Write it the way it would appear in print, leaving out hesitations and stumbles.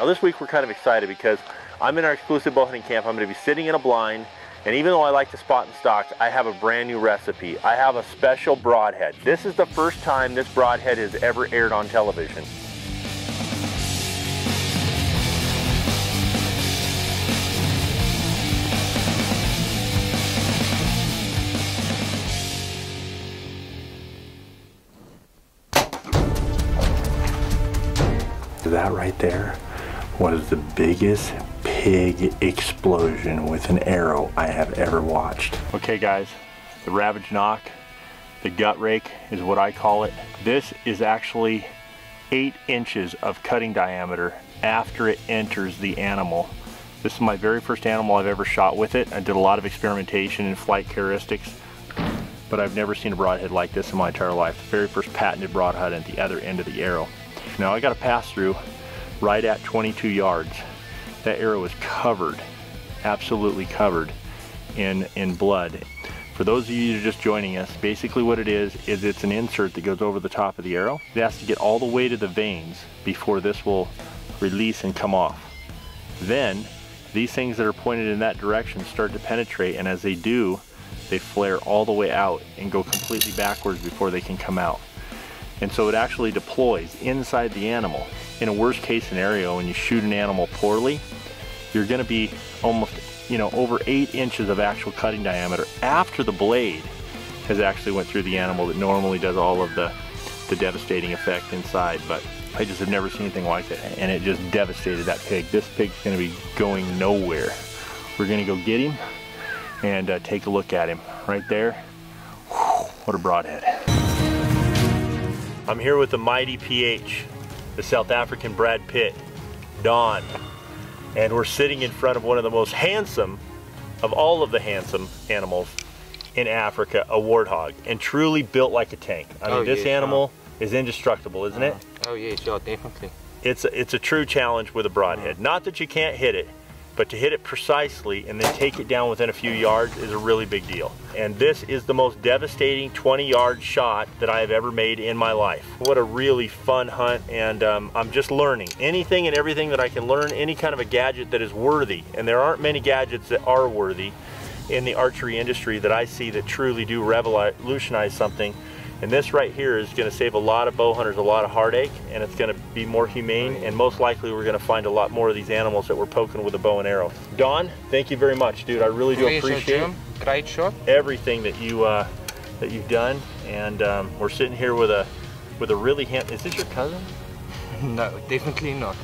Now this week we're kind of excited because I'm in our exclusive bow hunting camp. I'm going to be sitting in a blind, and even though I like to spot and stock, I have a brand new recipe. I have a special broadhead. This is the first time this broadhead has ever aired on television. That right there was the biggest pig explosion with an arrow I have ever watched. Okay guys, the Ravage Knock, the gut rake is what I call it. This is actually 8 inches of cutting diameter after it enters the animal. This is my very first animal I've ever shot with it. I did a lot of experimentation in flight characteristics, but I've never seen a broadhead like this in my entire life. The very first patented broadhead at the other end of the arrow. Now I got a pass through right at 22 yards. That arrow is covered, absolutely covered in blood. For those of you just joining us, basically what it is it's an insert that goes over the top of the arrow. It has to get all the way to the veins before this will release and come off. Then these things that are pointed in that direction start to penetrate, and as they do, they flare all the way out and go completely backwards before they can come out. And so it actually deploys inside the animal. In a worst case scenario, when you shoot an animal poorly, you're gonna be almost, over 8 inches of actual cutting diameter after the blade has actually went through the animal that normally does all of the devastating effect inside. But I just have never seen anything like that, and it just devastated that pig. This pig's gonna be going nowhere. We're gonna go get him and take a look at him right there. Whew, what a broadhead. I'm here with the mighty PH, the South African Brad Pitt, Don, and we're sitting in front of one of the most handsome of all of the handsome animals in Africa, a warthog, and truly built like a tank. I mean, this animal is indestructible, isn't it? Oh yeah, sure, definitely. It's a true challenge with a broadhead. Not that you can't hit it, but to hit it precisely and then take it down within a few yards is a really big deal. And this is the most devastating 20-yard shot that I have ever made in my life. What a really fun hunt, and I'm just learning. Anything and everything that I can learn, any kind of a gadget that is worthy, and there aren't many gadgets that are worthy in the archery industry that I see that truly do revolutionize something. And this right here is going to save a lot of bow hunters a lot of heartache, and it's going to be more humane, and most likely we're going to find a lot more of these animals that we're poking with a bow and arrow. Don, thank you very much, dude. I really do appreciate Great shot. Everything that you've done, and we're sitting here with a really is this your cousin? No, definitely not.